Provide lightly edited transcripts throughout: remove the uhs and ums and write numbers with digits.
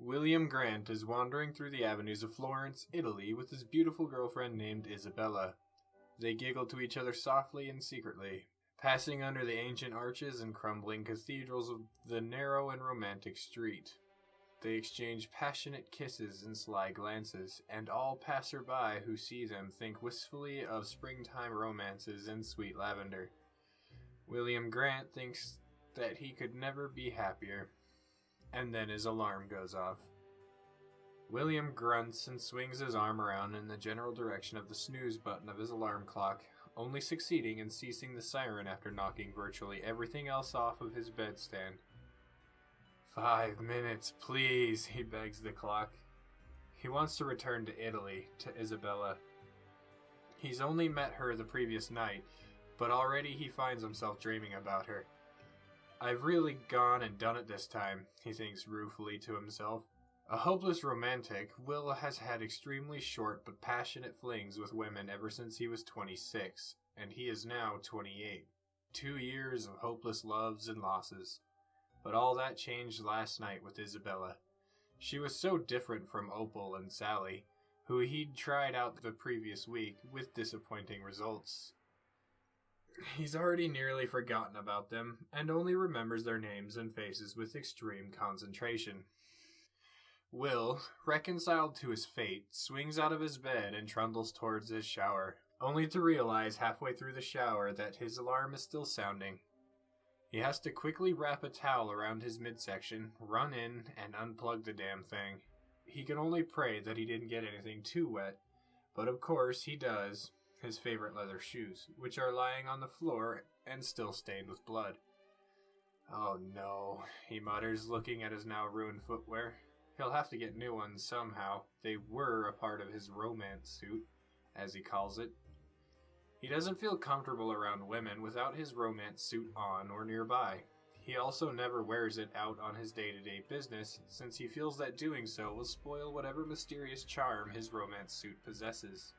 William Grant is wandering through the avenues of Florence, Italy, with his beautiful girlfriend named Isabella. They giggle to each other softly and secretly, passing under the ancient arches and crumbling cathedrals of the narrow and romantic street. They exchange passionate kisses and sly glances, and all passer-by who see them think wistfully of springtime romances and sweet lavender. William Grant thinks that he could never be happier, and then his alarm goes off. William grunts and swings his arm around in the general direction of the snooze button of his alarm clock, only succeeding in ceasing the siren after knocking virtually everything else off of his bedstand. 5 minutes, please, he begs the clock. He wants to return to Italy, to Isabella. He's only met her the previous night, but already he finds himself dreaming about her. I've really gone and done it this time, he thinks ruefully to himself. A hopeless romantic, Will has had extremely short but passionate flings with women ever since he was 26, and he is now 28. 2 years of hopeless loves and losses. But all that changed last night with Isabella. She was so different from Opal and Sally, who he'd tried out the previous week with disappointing results. He's already nearly forgotten about them, and only remembers their names and faces with extreme concentration. Will, reconciled to his fate, swings out of his bed and trundles towards his shower, only to realize halfway through the shower that his alarm is still sounding. He has to quickly wrap a towel around his midsection, run in, and unplug the damn thing. He can only pray that he didn't get anything too wet, but of course he does, his favorite leather shoes, which are lying on the floor and still stained with blood. Oh no, he mutters, looking at his now ruined footwear. He'll have to get new ones somehow. They were a part of his romance suit, as he calls it. He doesn't feel comfortable around women without his romance suit on or nearby. He also never wears it out on his day-to-day business, since he feels that doing so will spoil whatever mysterious charm his romance suit possesses.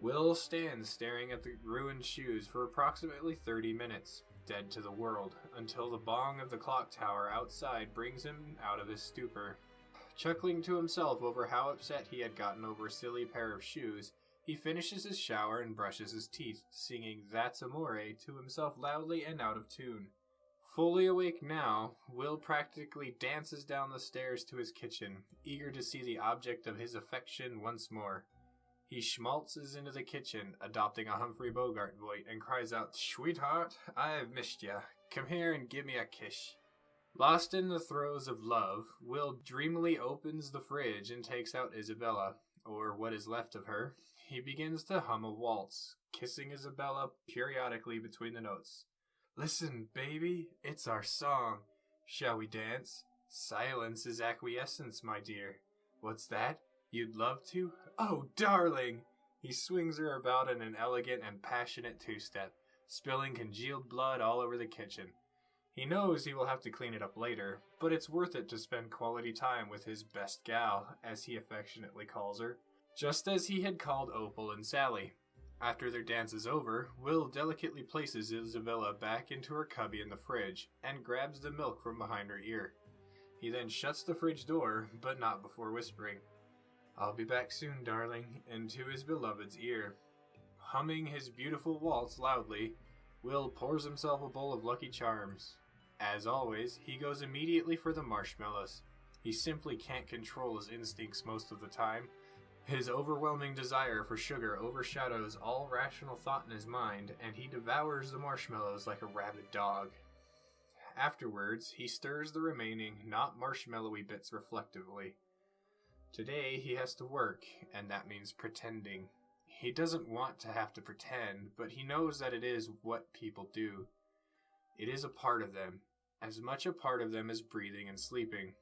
Will stands staring at the ruined shoes for approximately 30 minutes, dead to the world, until the bong of the clock tower outside brings him out of his stupor. Chuckling to himself over how upset he had gotten over a silly pair of shoes, he finishes his shower and brushes his teeth, singing That's Amore to himself loudly and out of tune. Fully awake now, Will practically dances down the stairs to his kitchen, eager to see the object of his affection once more. He schmaltzes into the kitchen, adopting a Humphrey Bogart voice, and cries out, "Sweetheart, I've missed ya. Come here and give me a kiss." Lost in the throes of love, Will dreamily opens the fridge and takes out Isabella, or what is left of her. He begins to hum a waltz, kissing Isabella periodically between the notes. "Listen, baby, it's our song. Shall we dance? Silence is acquiescence, my dear. What's that? You'd love to? Oh, darling!" He swings her about in an elegant and passionate two-step, spilling congealed blood all over the kitchen. He knows he will have to clean it up later, but it's worth it to spend quality time with his best gal, as he affectionately calls her, just as he had called Opal and Sally. After their dance is over, Will delicately places Isabella back into her cubby in the fridge and grabs the milk from behind her ear. He then shuts the fridge door, but not before whispering, "I'll be back soon, darling," into his beloved's ear. Humming his beautiful waltz loudly, Will pours himself a bowl of Lucky Charms. As always, he goes immediately for the marshmallows. He simply can't control his instincts most of the time. His overwhelming desire for sugar overshadows all rational thought in his mind, and he devours the marshmallows like a rabid dog. Afterwards, he stirs the remaining, not marshmallowy bits reflectively. Today, he has to work, and that means pretending. He doesn't want to have to pretend, but he knows that it is what people do. It is a part of them, as much a part of them as breathing and sleeping,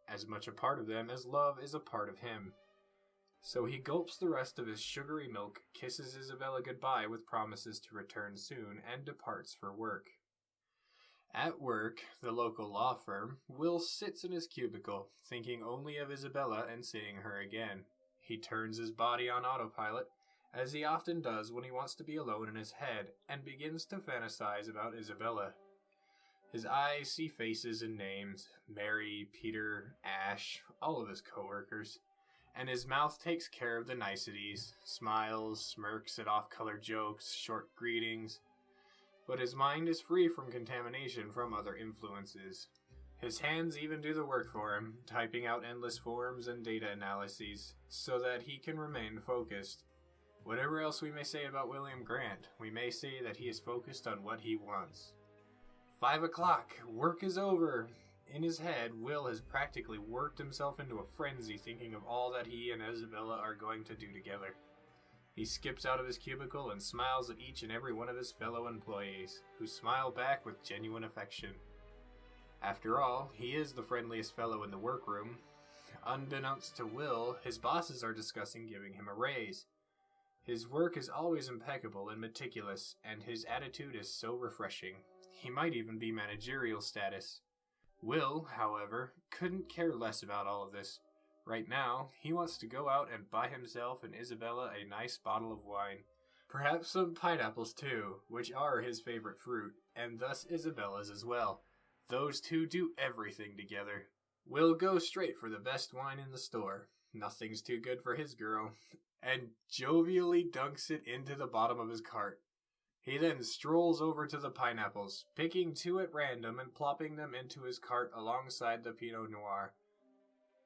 as much a part of them as love is a part of him. So he gulps the rest of his sugary milk, kisses Isabella goodbye with promises to return soon, and departs for work. At work, the local law firm, Will sits in his cubicle, thinking only of Isabella and seeing her again. He turns his body on autopilot, as he often does when he wants to be alone in his head, and begins to fantasize about Isabella. His eyes see faces and names, Mary, Peter, Ash, all of his coworkers, and his mouth takes care of the niceties, smiles, smirks at off-color jokes, short greetings, but his mind is free from contamination from other influences. His hands even do the work for him, typing out endless forms and data analyses, so that he can remain focused. Whatever else we may say about William Grant, we may say that he is focused on what he wants. 5 o'clock, work is over. In his head, Will has practically worked himself into a frenzy thinking of all that he and Isabella are going to do together. He skips out of his cubicle and smiles at each and every one of his fellow employees, who smile back with genuine affection. After all, he is the friendliest fellow in the workroom. Unbeknownst to Will, his bosses are discussing giving him a raise. His work is always impeccable and meticulous, and his attitude is so refreshing. He might even be managerial status. Will, however, couldn't care less about all of this. Right now, he wants to go out and buy himself and Isabella a nice bottle of wine. Perhaps some pineapples too, which are his favorite fruit, and thus Isabella's as well. Those two do everything together. Will goes straight for the best wine in the store. Nothing's too good for his girl. And jovially dunks it into the bottom of his cart. He then strolls over to the pineapples, picking 2 at random and plopping them into his cart alongside the Pinot Noir.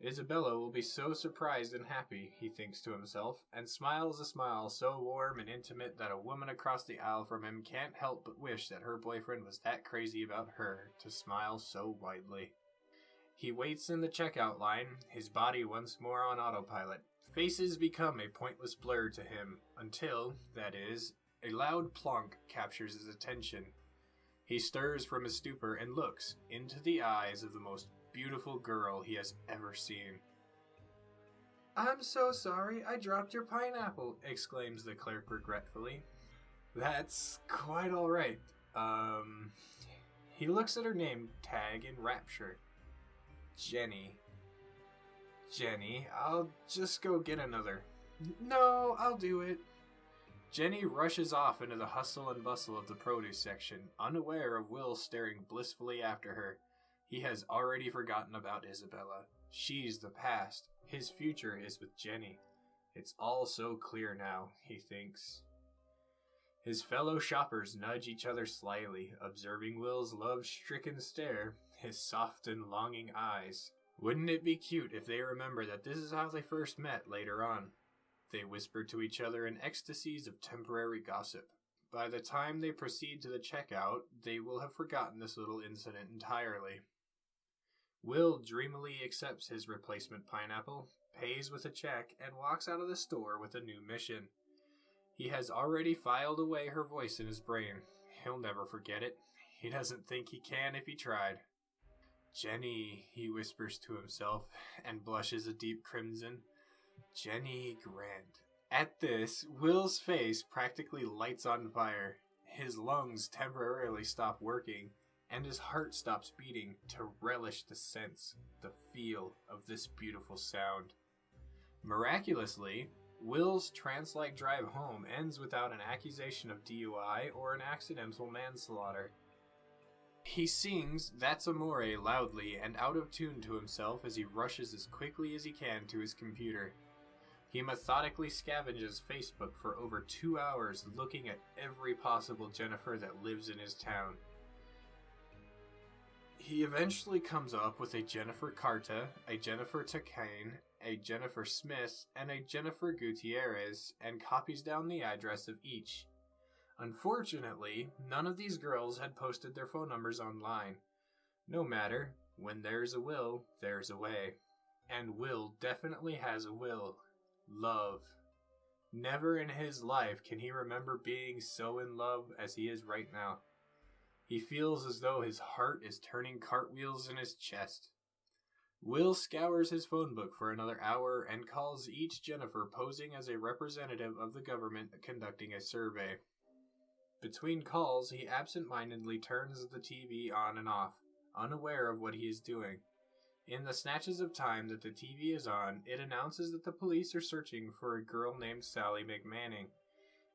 Isabella will be so surprised and happy, he thinks to himself, and smiles a smile so warm and intimate that a woman across the aisle from him can't help but wish that her boyfriend was that crazy about her to smile so widely. He waits in the checkout line, his body once more on autopilot. Faces become a pointless blur to him, until, that is, a loud plonk captures his attention. He stirs from his stupor and looks into the eyes of the most beautiful girl he has ever seen. "I'm so sorry, I dropped your pineapple," exclaims the clerk regretfully. "That's quite alright. He looks at her name tag in rapture. Jenny. Jenny, I'll just go get another." "No, I'll do it." Jenny rushes off into the hustle and bustle of the produce section, unaware of Will staring blissfully after her. He has already forgotten about Isabella. She's the past. His future is with Jenny. It's all so clear now, he thinks. His fellow shoppers nudge each other slyly, observing Will's love-stricken stare, his soft and longing eyes. Wouldn't it be cute if they remember that this is how they first met later on? They whisper to each other in ecstasies of temporary gossip. By the time they proceed to the checkout, they will have forgotten this little incident entirely. Will dreamily accepts his replacement pineapple, pays with a check, and walks out of the store with a new mission. He has already filed away her voice in his brain. He'll never forget it. He doesn't think he can if he tried. "Jenny," he whispers to himself, and blushes a deep crimson. Jenny Grant. At this, Will's face practically lights on fire. His lungs temporarily stop working, and his heart stops beating to relish the sense, the feel of this beautiful sound. Miraculously, Will's trance-like drive home ends without an accusation of DUI or an accidental manslaughter. He sings That's Amore loudly and out of tune to himself as he rushes as quickly as he can to his computer. He methodically scavenges Facebook for over 2 hours looking at every possible Jennifer that lives in his town. He eventually comes up with a Jennifer Carta, a Jennifer Takane, a Jennifer Smith, and a Jennifer Gutierrez, and copies down the address of each. Unfortunately, none of these girls had posted their phone numbers online. No matter, when there's a will, there's a way. And Will definitely has a will. Love. Never in his life can he remember being so in love as he is right now. He feels as though his heart is turning cartwheels in his chest. Will scours his phone book for another hour and calls each Jennifer posing as a representative of the government conducting a survey. Between calls, he absent-mindedly turns the TV on and off, unaware of what he is doing. In the snatches of time that the TV is on, it announces that the police are searching for a girl named Sally McManning.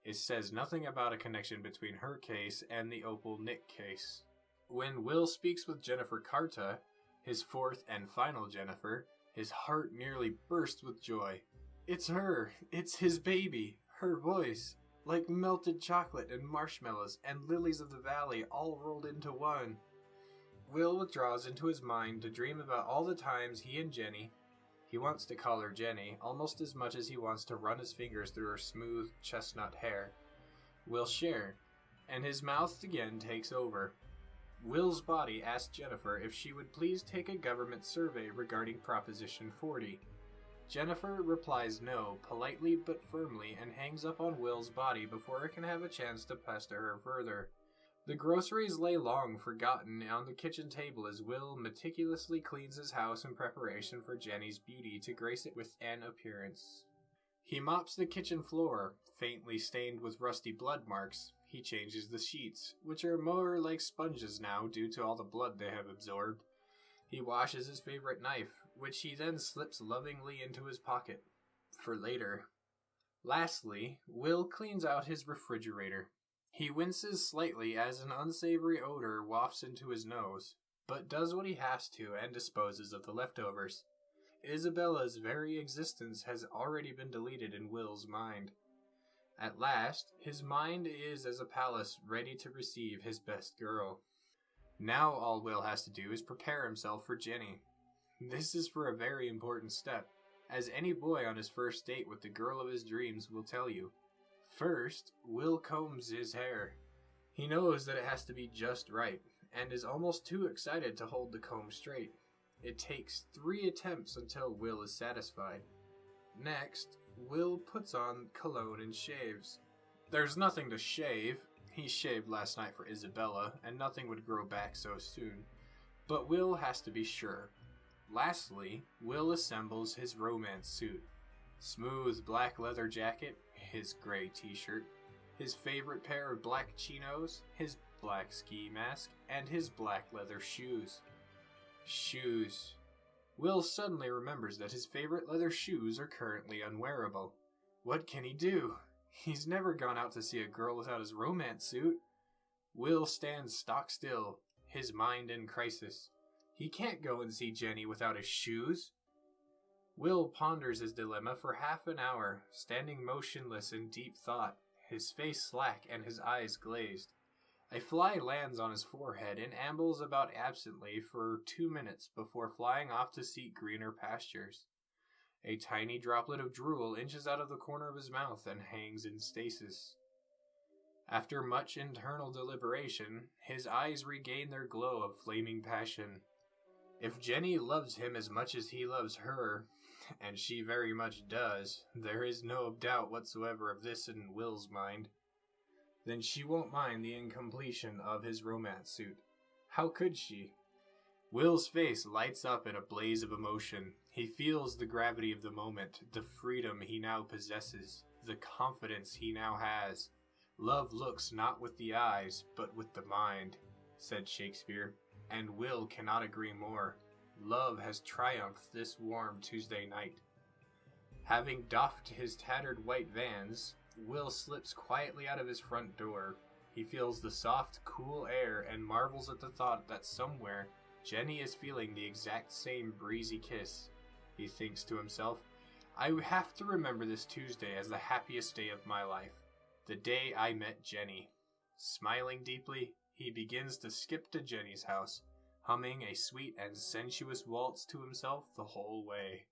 It says nothing about a connection between her case and the Opal Nick case. When Will speaks with Jennifer Carta, his fourth and final Jennifer, his heart nearly bursts with joy. It's her! It's his baby! Her voice! Like melted chocolate and marshmallows and lilies of the valley all rolled into one. Will withdraws into his mind to dream about all the times he and Jenny, he wants to call her Jenny almost as much as he wants to run his fingers through her smooth chestnut hair, will share, and his mouth again takes over. Will's body asks Jennifer if she would please take a government survey regarding Proposition 40. Jennifer replies no, politely but firmly, and hangs up on Will's body before it can have a chance to pester her further. The groceries lay long forgotten on the kitchen table as Will meticulously cleans his house in preparation for Jenny's beauty to grace it with an appearance. He mops the kitchen floor, faintly stained with rusty blood marks. He changes the sheets, which are more like sponges now due to all the blood they have absorbed. He washes his favorite knife, which he then slips lovingly into his pocket. For later. Lastly, Will cleans out his refrigerator. He winces slightly as an unsavory odor wafts into his nose, but does what he has to and disposes of the leftovers. Isabella's very existence has already been deleted in Will's mind. At last, his mind is as a palace ready to receive his best girl. Now all Will has to do is prepare himself for Jenny. This is for a very important step, as any boy on his first date with the girl of his dreams will tell you. First, Will combs his hair. He knows that it has to be just right, and is almost too excited to hold the comb straight. It takes 3 attempts until Will is satisfied. Next, Will puts on cologne and shaves. There's nothing to shave. He shaved last night for Isabella, and nothing would grow back so soon. But Will has to be sure. Lastly, Will assembles his romance suit. Smooth black leather jacket, his gray t-shirt, his favorite pair of black chinos, his black ski mask, and his black leather shoes. Shoes. Will suddenly remembers that his favorite leather shoes are currently unwearable. What can he do? He's never gone out to see a girl without his romance suit. Will stands stock still, his mind in crisis. He can't go and see Jenny without his shoes. Will ponders his dilemma for half an hour, standing motionless in deep thought, his face slack and his eyes glazed. A fly lands on his forehead and ambles about absently for 2 minutes before flying off to seek greener pastures. A tiny droplet of drool inches out of the corner of his mouth and hangs in stasis. After much internal deliberation, his eyes regain their glow of flaming passion. If Jenny loves him as much as he loves her, and she very much does, there is no doubt whatsoever of this in Will's mind, then she won't mind the incompletion of his romance suit. How could she? Will's face lights up in a blaze of emotion. He feels the gravity of the moment, the freedom he now possesses, the confidence he now has. Love looks not with the eyes, but with the mind, said Shakespeare, and Will cannot agree more. Love has triumphed this warm Tuesday night. Having doffed his tattered white Vans, Will slips quietly out of his front door. He feels the soft, cool air and marvels at the thought that somewhere Jenny is feeling the exact same breezy kiss. He thinks to himself, I have to remember this Tuesday as the happiest day of my life, the day I met Jenny. Smiling deeply, he begins to skip to Jenny's house, humming a sweet and sensuous waltz to himself the whole way.